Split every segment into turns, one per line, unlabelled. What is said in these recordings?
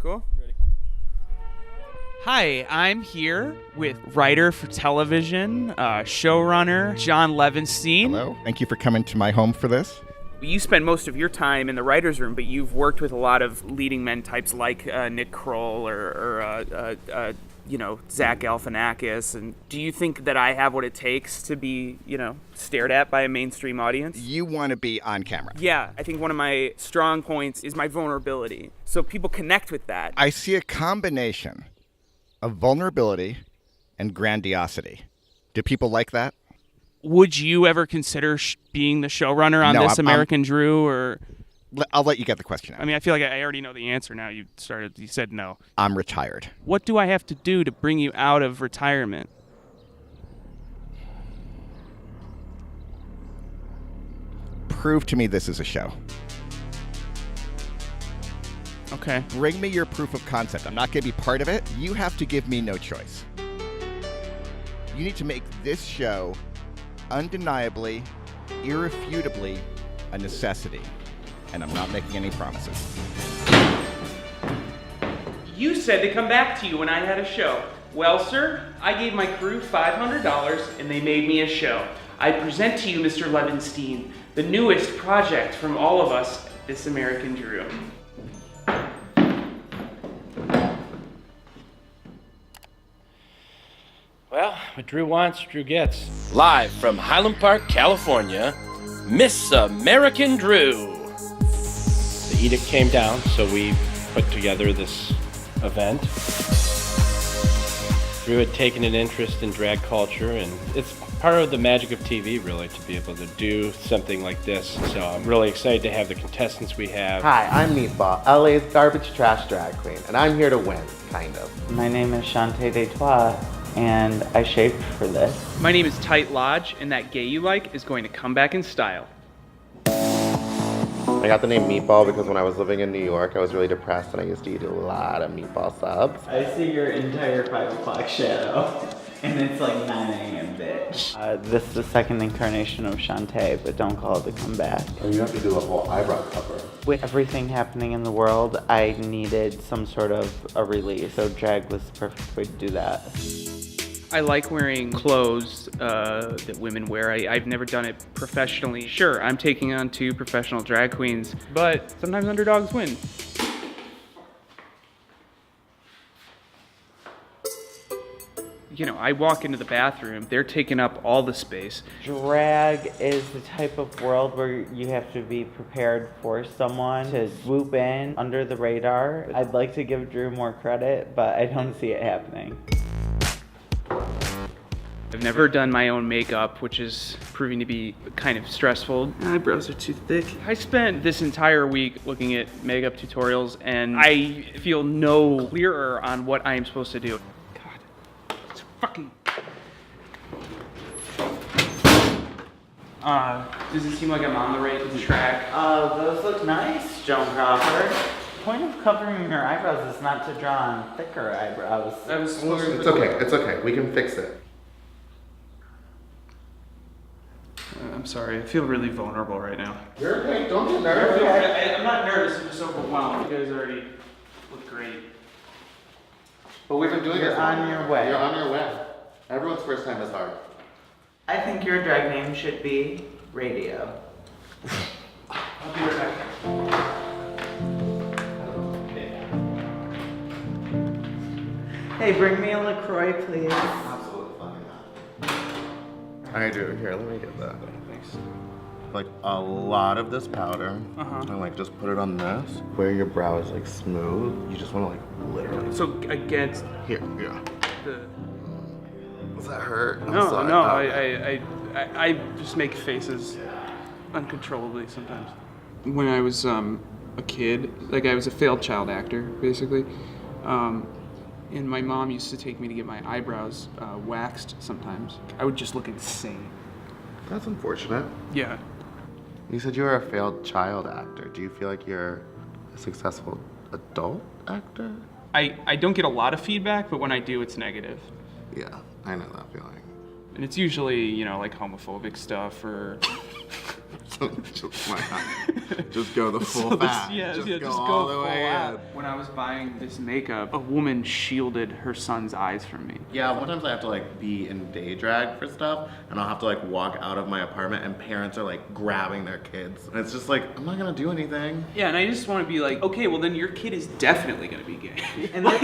Cool. Ready? Hi, I'm here with writer for television, showrunner John Levenstein.
Hello. Thank you for coming to my home for this.
You spend most of your time in the writer's room, but you've worked with a lot of leading men types like Nick Kroll or Zach Galifianakis. And do you think that I have what it takes to be, stared at by a mainstream audience?
You want to be on camera.
Yeah, I think one of my strong points is my vulnerability. So people connect with that.
I see a combination of vulnerability and grandiosity. Do people like that?
Would you ever consider being the showrunner on This American Drew, or?
I'll let you get the question out.
I mean, I feel like I already know the answer now. You said no.
I'm retired.
What do I have to do to bring you out of retirement?
Prove to me this is a show.
Okay.
Bring me your proof of concept. I'm not going to be part of it. You have to give me no choice. You need to make this show undeniably, irrefutably a necessity. And I'm not making any promises.
You said to come back to you when I had a show. Well, sir, I gave my crew $500 and they made me a show. I present to you, Mr. Levenstein, the newest project from all of us, This American Drew.
Well, what Drew wants, Drew gets.
Live from Highland Park, California, Miss American Drew.
The edict came down, so we put together this event. Drew had taken an interest in drag culture, and it's part of the magic of TV, really, to be able to do something like this. So I'm really excited to have the contestants we have.
Hi, I'm Meatball, LA's garbage trash drag queen, and I'm here to win, kind of.
My name is Shante Detroit, and I shaved for this.
My name is Tight Lodge, and that gay you like is going to come back in style.
I got the name Meatball because when I was living in New York, I was really depressed and I used to eat a lot of meatball subs.
I see your entire 5 o'clock shadow, and it's like 9 a.m., bitch. This is the second incarnation of Shante, but don't call it the comeback.
And you have to do a whole eyebrow cover.
With everything happening in the world, I needed some sort of a release, so drag was the perfect way to do that.
I like wearing clothes that women wear. I've never done it professionally. Sure, I'm taking on 2 professional drag queens, but sometimes underdogs win. I walk into the bathroom, they're taking up all the space.
Drag is the type of world where you have to be prepared for someone to swoop in under the radar. I'd like to give Drew more credit, but I don't see it happening.
I've never done my own makeup, which is proving to be kind of stressful. My eyebrows are too thick. I spent this entire week looking at makeup tutorials, and I feel no clearer on what I am supposed to do. God, it's fucking... does it seem like I'm on the right track?
Those look nice, Joan Crawford. The point of covering your eyebrows is not to draw on thicker eyebrows.
It's okay, we can fix it.
I'm sorry, I feel really vulnerable right now.
You're okay, don't get nervous.
I'm not nervous, I'm just overwhelmed. You guys already look great.
But we've been doing
You're
this
on your way.
You're on your way. Everyone's first time is hard.
I think your drag name should be Radio.
I'll be right back.
Hey, bring me a LaCroix, please.
Absolutely fucking not. I do. Here, let me get that.
Thanks.
Like a lot of this powder, and like just put it on this. Where your brow is like smooth, you just want to like literally.
So against
Here, yeah.
the...
Does that hurt? I'm
No,
sorry.
no,
Oh.
I just make faces uncontrollably sometimes. When I was a kid, like I was a failed child actor, basically. And my mom used to take me to get my eyebrows waxed sometimes. I would just look insane.
That's unfortunate.
Yeah.
You said you were a failed child actor. Do you feel like you're a successful adult actor?
I don't get a lot of feedback, but when I do, it's negative.
Yeah, I know that feeling.
And it's usually, like homophobic stuff or
So just go the full fat.
Just
go
go
all the
full
way
out.
in.
When I was buying this makeup, a woman shielded her son's eyes from me.
Yeah, sometimes I have to like be in day drag for stuff, and I'll have to like walk out of my apartment, and parents are like grabbing their kids, and it's just like, I'm not gonna do anything.
Yeah, and I just want to be like, okay, well then your kid is definitely gonna be gay. And like,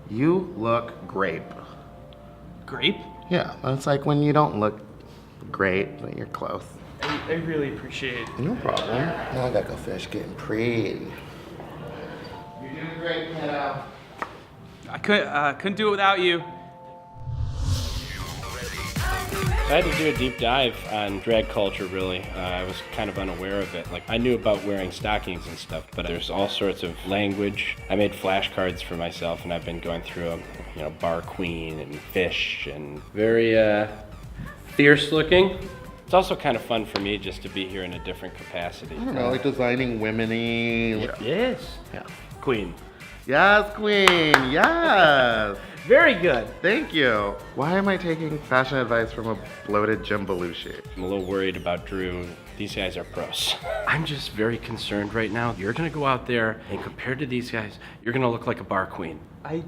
You look grape.
grape.
Yeah, it's like when you don't look great, but you're close.
I really appreciate it.
No problem. Now I gotta go finish getting pretty. You're doing great, kiddo.
I couldn't do it without you.
I had to do a deep dive on drag culture, really. I was kind of unaware of it. Like, I knew about wearing stockings and stuff, but there's all sorts of language. I made flashcards for myself, and I've been going through them. You know, bar queen and fish, and very fierce looking. It's also kind of fun for me just to be here in a different capacity.
I don't know, like designing women-y.
Yes.
Yeah.
Queen.
Yes, queen, yes.
Very good.
Thank you. Why am I taking fashion advice from a bloated Jim Belushi?
I'm a little worried about Drew. These guys are pros. I'm just very concerned right now. You're gonna go out there, and compared to these guys, you're gonna look like a bar queen.
I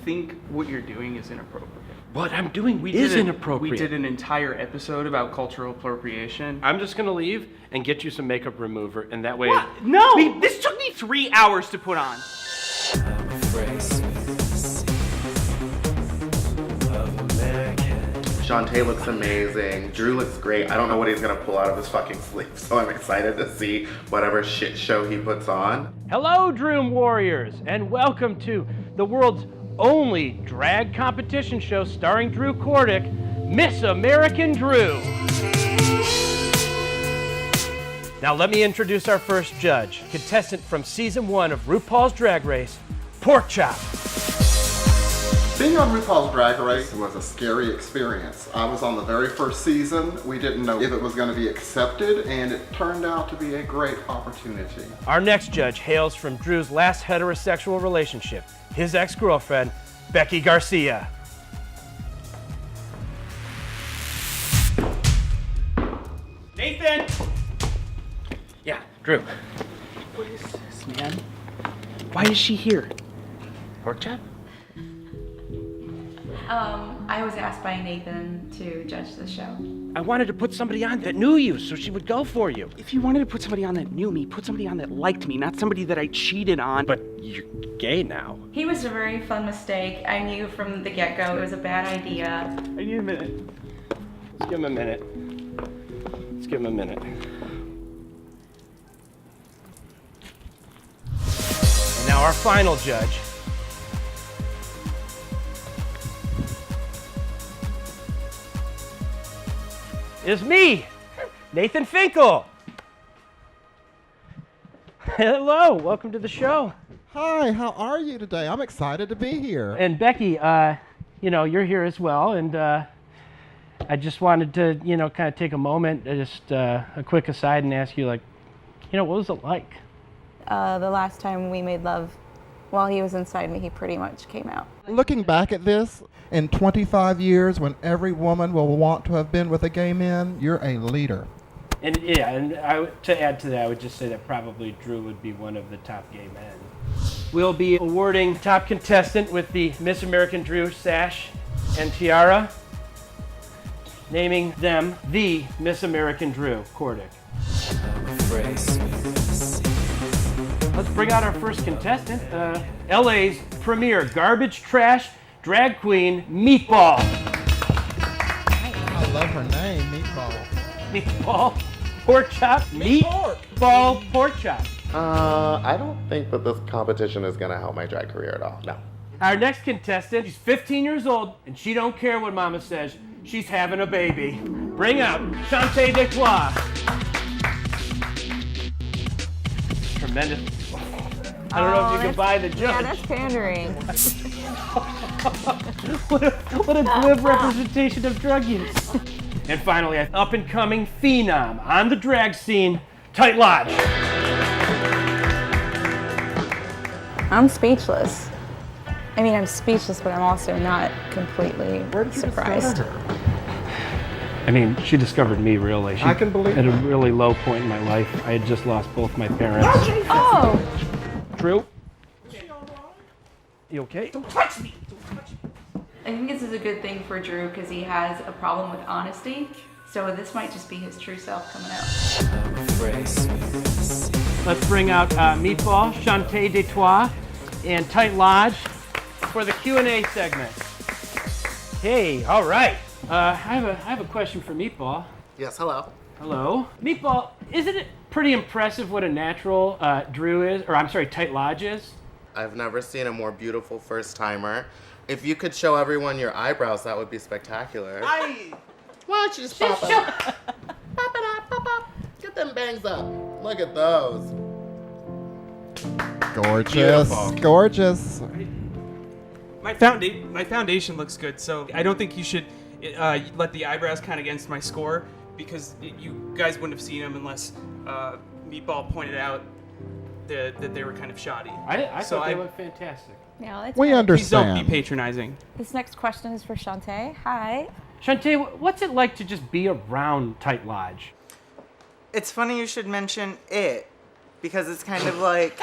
think what you're doing is inappropriate.
What I'm doing is inappropriate.
We did an entire episode about cultural appropriation.
I'm just gonna leave and get you some makeup remover, and that way.
What? No! This took me 3 hours to put on.
Shante looks amazing. Drew looks great. I don't know what he's gonna pull out of his fucking sleeve, so I'm excited to see whatever shit show he puts on.
Hello, Dream Warriors, and welcome to the world's only drag competition show starring Drew Cordick, Miss American Drew. Now let me introduce our first judge, contestant from season 1 of RuPaul's Drag Race, Porkchop.
Being on RuPaul's Drag Race was a scary experience. I was on the very first season. We didn't know if it was going to be accepted, and it turned out to be a great opportunity.
Our next judge hails from Drew's last heterosexual relationship, his ex-girlfriend, Becky Garcia. Nathan! Yeah, Drew.
What is this, man? Why is she here?
Porkchop?
I was asked by Nathan to judge the show.
I wanted to put somebody on that knew you so she would go for you.
If you wanted to put somebody on that knew me, put somebody on that liked me, not somebody that I cheated on.
But you're gay now.
He was a very fun mistake. I knew from the get-go it was a bad idea.
I need a minute.
Let's give him a minute. Let's give him a minute. And now our final judge. Is me, Nathan Finkel. Hello, welcome to the show.
Hi, how are you today? I'm excited to be here.
And Becky, you're here as well, and I just wanted to, kind of take a moment, just a quick aside, and ask you, what was it like?
The last time we made love while he was inside me, he pretty much came out.
Looking back at this, in 25 years, when every woman will want to have been with a gay man, you're a leader.
And to add to that, I would just say that probably Drew would be one of the top gay men. We'll be awarding top contestant with the Miss American Drew sash and tiara, naming them the Miss American Drew Cordick. Let's bring out our first contestant, LA's premier garbage trash drag queen, Meatball.
I love her name, Meatball.
Meatball, Porkchop, Meatball, Porkchop.
I don't think that this competition is gonna help my drag career at all, no.
Our next contestant, she's 15 years old, and she don't care what mama says. She's having a baby. Bring out Shante Detroit. Tremendous. I don't know if you can buy the judge.
Yeah, that's pandering.
what a glib representation of drug use. And finally, an up-and-coming phenom on the drag scene, Tight Lodge.
I'm speechless. I mean, I'm speechless, but I'm also not completely surprised.
I mean, she discovered me, really.
I can believe
At a
that.
really low point in my life. I had just lost both my parents.
Oh,
Drew? You okay?
I think this is a good thing for Drew because he has a problem with honesty. So this might just be his true self coming out.
Let's bring out Meatball, Shante Detroit, and Tight Lodge for the Q&A segment. Hey, all right. I have a question for Meatball.
Yes, hello.
Hello. Meatball, isn't it pretty impressive what a natural Drew is, or I'm sorry, Tight Lodge is?
I've never seen a more beautiful first timer. If you could show everyone your eyebrows, that would be spectacular. Why don't you just pop up? Pop it up, pop up. Get them bangs up. Look at those.
Gorgeous.
Beautiful.
Gorgeous.
My foundation looks good, so I don't think you should let the eyebrows count against my score because you guys wouldn't have seen them unless Meatball pointed out that they were kind of shoddy.
I thought they looked fantastic.
no, it's
We
good.
Please don't be
understand.
patronizing.
This next question is for Shante. Hi.
Shante, what's it like to just be around Tight Lodge?
It's funny you should mention it, because it's kind of like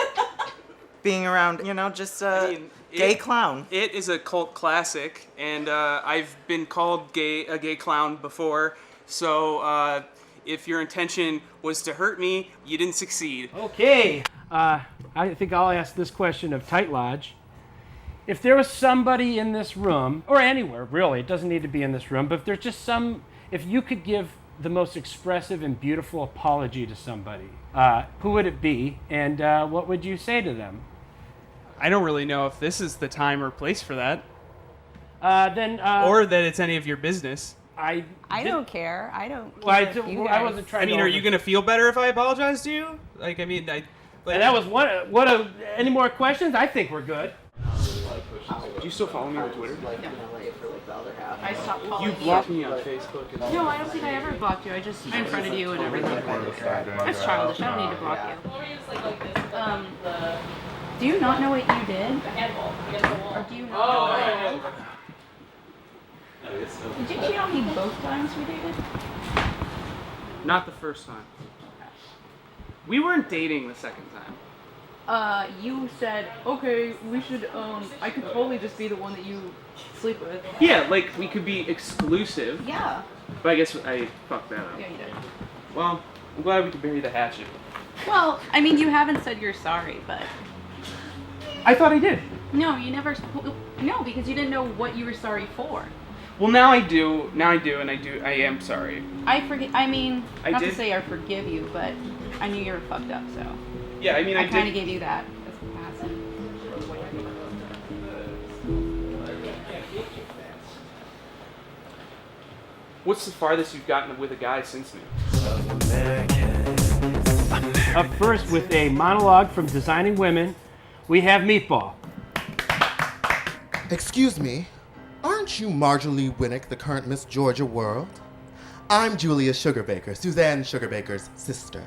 being around, just a gay clown.
It is a cult classic, and I've been called a gay clown before. So if your intention was to hurt me, you didn't succeed.
Okay. I think I'll ask this question of Tight Lodge. If there was somebody in this room, or anywhere really, it doesn't need to be in this room, but if there's just if you could give the most expressive and beautiful apology to somebody, who would it be, and what would you say to them?
I don't really know if this is the time or place for that,
Then
or that it's any of your business.
I don't care. I don't care.
Well,
if you
I
guys-
wasn't trying
I mean,
to.
are you gonna feel better if I apologize to you? And
that was any more questions? I think we're good.
Do you still follow me on Twitter?
I stopped following
You blocked me on Facebook.
No, I don't think I ever blocked you. I just unfriended you and everything. That's childish. I don't need to block you. Do you not know what you did? Or do you not know what I did? Did you cheat on me both times we dated?
Not the first time. We weren't dating the second time.
You said, okay, we should, I could totally just be the one that you sleep with.
Yeah, like we could be exclusive.
Yeah.
But I guess I fucked that up.
Yeah, you did.
Well, I'm glad we could bury the hatchet.
Well, I mean, you haven't said you're sorry, but...
I thought I did.
No, you never... No, because you didn't know what you were sorry for.
Well, now I do, and I am sorry.
I forget... I mean,
I
not
did.
to say I forgive you, but I knew you were fucked up, so...
Yeah, I mean,
I kind
did.
of gave you that as a pass.
What's the farthest you've gotten with a guy since me?
Up first with a monologue from Designing Women, we have Meatball.
Excuse me, aren't you Marjorie Winnick, the current Miss Georgia World? I'm Julia Sugarbaker, Suzanne Sugarbaker's sister.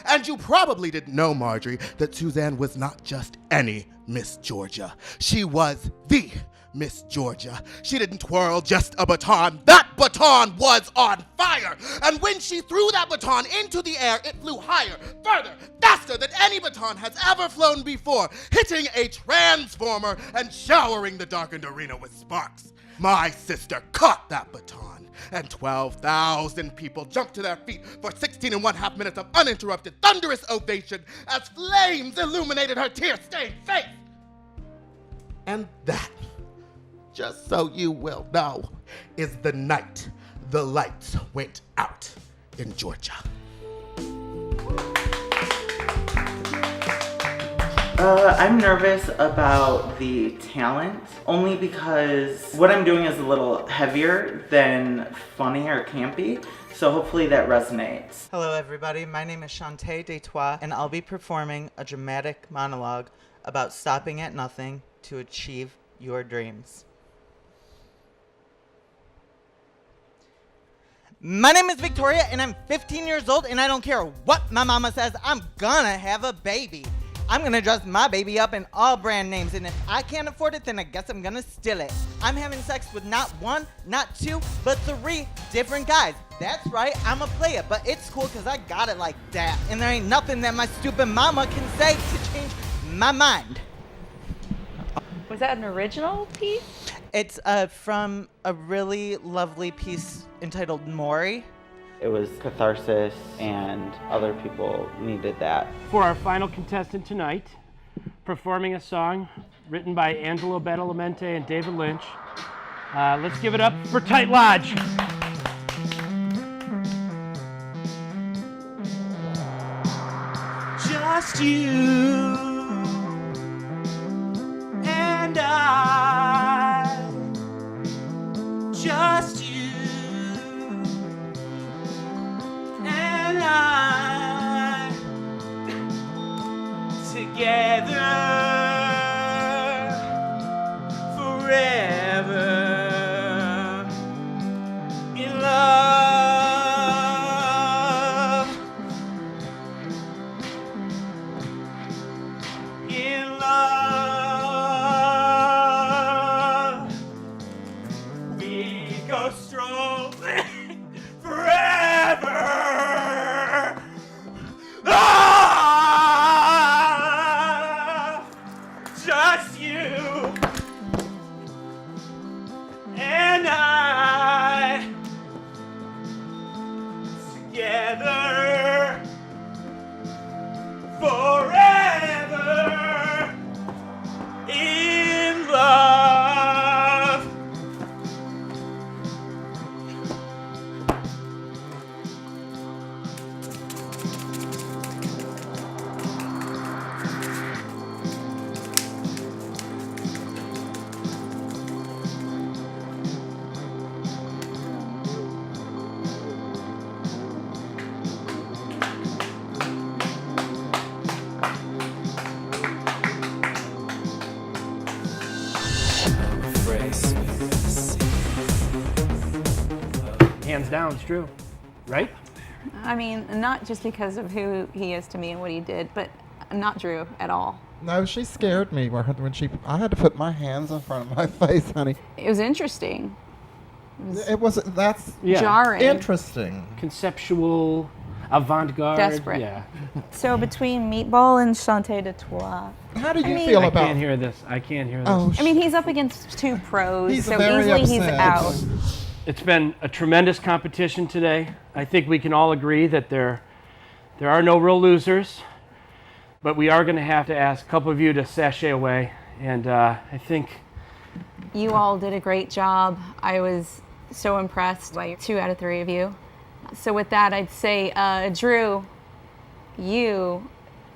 And you probably didn't know, Marjorie, that Suzanne was not just any Miss Georgia. She was the Miss Georgia. She didn't twirl just a baton. That baton was on fire! And when she threw that baton into the air, it flew higher, further, faster than any baton has ever flown before, hitting a transformer and showering the darkened arena with sparks. My sister caught that baton, and 12,000 people jumped to their feet for 16.5 minutes of uninterrupted, thunderous ovation as flames illuminated her tear-stained face. And that, just so you will know, is the night the lights went out in Georgia.
I'm nervous about the talent, only because what I'm doing is a little heavier than funny or campy, so hopefully that resonates. Hello everybody, my name is Shante Detroit, and I'll be performing a dramatic monologue about stopping at nothing to achieve your dreams. My name is Victoria, and I'm 15 years old, and I don't care what my mama says, I'm gonna have a baby. I'm gonna dress my baby up in all brand names, and if I can't afford it, then I guess I'm gonna steal it. I'm having sex with not one, not two, but 3 different guys.
That's right, I'm a player, but it's cool because I got it like that. And there ain't nothing that my stupid mama can say to change my mind.
Was that an original piece?
It's from a really lovely piece entitled Maury.
It was catharsis, and other people needed that.
For our final contestant tonight, performing a song written by Angelo Badalamenti and David Lynch. Let's give it up for Tight Lodge.
Just you and I, just you and I, together forever in love. In love, we go strolling forever. Ah, just you and I together forever in love.
Hands down, it's Drew, right?
I mean, not just because of who he is to me and what he did, but not Drew at all.
No, she scared me when I had to put my hands in front of my face, honey.
It was interesting.
That's
jarring.
Interesting.
Conceptual, avant-garde.
Desperate.
Yeah.
So between Meatball and Shante Detroit,
how do you feel about?
I can't hear this. I can't hear this.
Oh,
I mean, he's up against two pros,
He's
so
very
easily he's
upset.
out.
It's been a tremendous competition today. I think we can all agree that there are no real losers, but we are going to have to ask a couple of you to sashay away, and I think
You all did a great job. I was so impressed by 2 out of 3 of you. So with that, I'd say, Drew, you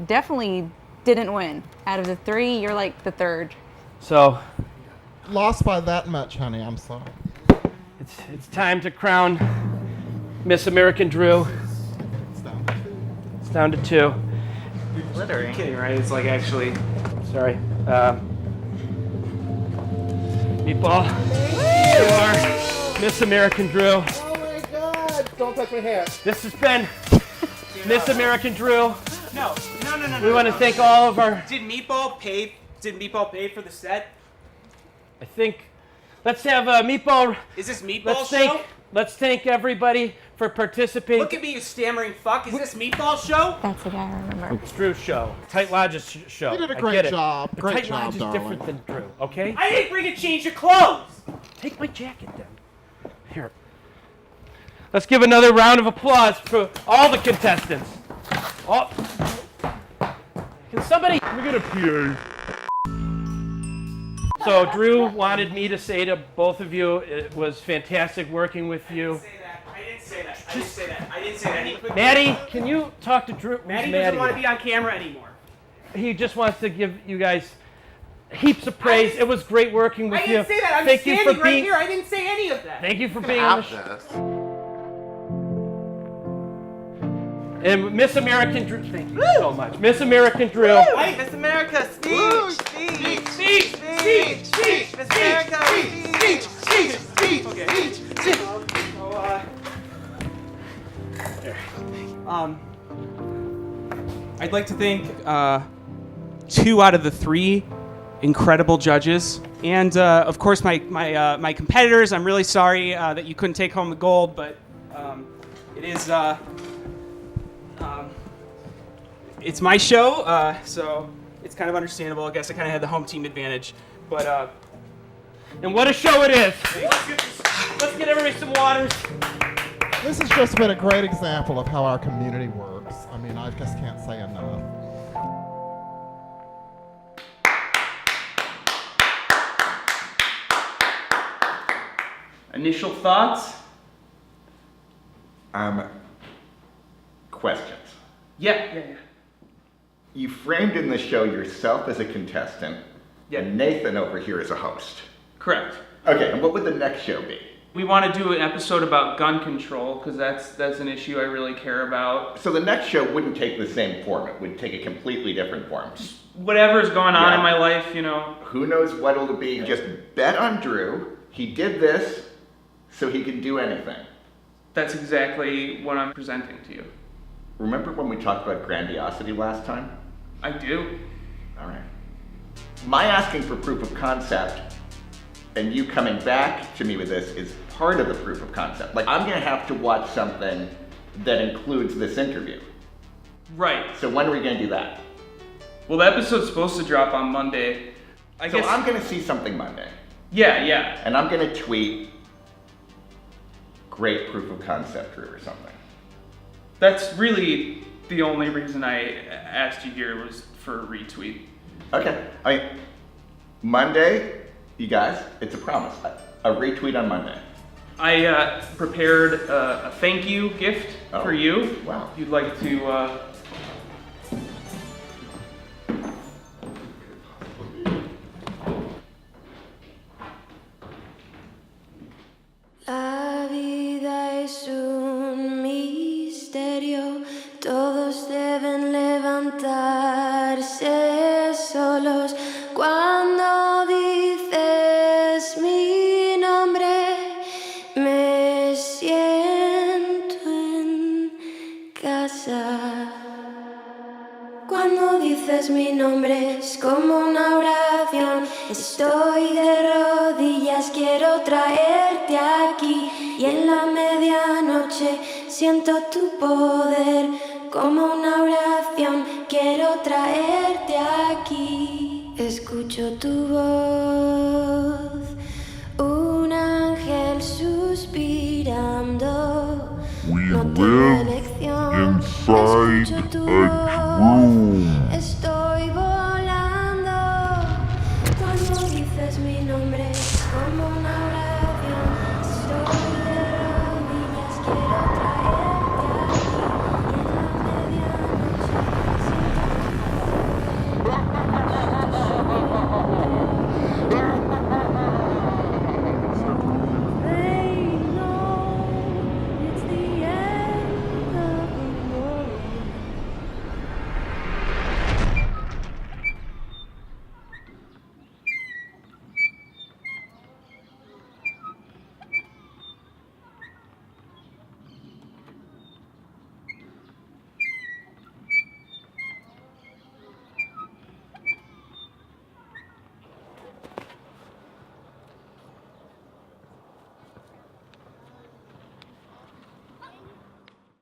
definitely didn't win. Out of the 3, you're like the 3rd.
so.
Lost by that much, honey. I'm sorry.
It's time to crown Miss American Drew. It's down to 2.
Glittering.
You're kidding, right? It's like actually.
Sorry. Meatball. You are Miss American Drew.
Oh my God! Don't touch my hair.
This has been Miss American Drew.
No.
We want to thank all of our.
Did Meatball pay for the set?
I think. Let's have Meatball.
Is this Meatball show?
Let's thank everybody for participating.
Look at me, you stammering fuck. Is this Meatball show?
That's the guy I remember.
It's Drew's show. Tight Lodge's show.
You did a
I
great
get it.
job.
But
Great
Tight
job,
Lodge is
darling.
different than Drew, okay?
I didn't bring a change of clothes.
Take my jacket then. Here. Let's give another round of applause for all the contestants. All... Can somebody... We're gonna PA. So Drew wanted me to say to both of you, it was fantastic working with you.
I didn't say that. He put
Maddie, can you talk to Drew?
Maddie doesn't want to be on camera anymore.
He just wants to give you guys heaps of praise. It was great working with
I
you.
didn't say that. I'm
Thank you
standing
for
right
being,
here. I didn't say any of that.
Thank you for being on the show. And Miss American Drew, thank you so much. Miss American Drew.
Hey, Miss America, speech! Speech! Miss America, speech!
Okay. I'd like to thank 2 out of the 3 incredible judges, and of course my competitors. I'm really sorry that you couldn't take home the gold, but It is, it's my show, so it's kind of understandable. I guess I kind of had the home team advantage, but,
And what a show it is! Let's get everybody some waters.
This has just been a great example of how our community works. I mean, I just can't say enough.
Initial thoughts?
Questions.
Yeah.
You framed in the show yourself as a contestant, and Nathan over here as a host.
Correct.
Okay, and what would the next show be?
We want to do an episode about gun control because that's an issue I really care about.
So the next show wouldn't take the same form. It would take a completely different form.
Whatever's going on in my life, you know.
Who knows what it'll be? Just bet on Drew. He did this, so he can do anything.
That's exactly what I'm presenting to you.
Remember when we talked about grandiosity last time?
I do.
All right. My asking for proof of concept and you coming back to me with this is part of the proof of concept. Like, I'm gonna have to watch something that includes this interview.
Right.
So when are we gonna do that?
Well, the episode's supposed to drop on Monday. I guess
I'm gonna see something Monday.
Yeah.
And I'm gonna tweet great proof of concept, Drew, or something.
That's really the only reason I asked you here was for a retweet.
Okay. Monday, you guys, it's a promise. A retweet on Monday.
I prepared a thank you gift for you.
Wow.
If you'd like to.
La vida es un misterio, todos deben levantarse solos. Cuando dices mi nombre, me siento en casa. Cuando dices mi nombre es como una oración. Estoy de rodillas, quiero traerte aquí. Y en la medianoche siento tu poder como una oración. Quiero traerte aquí. Escucho tu voz, un ángel suspirando. No tengo elección. Escucho tu voz. Estoy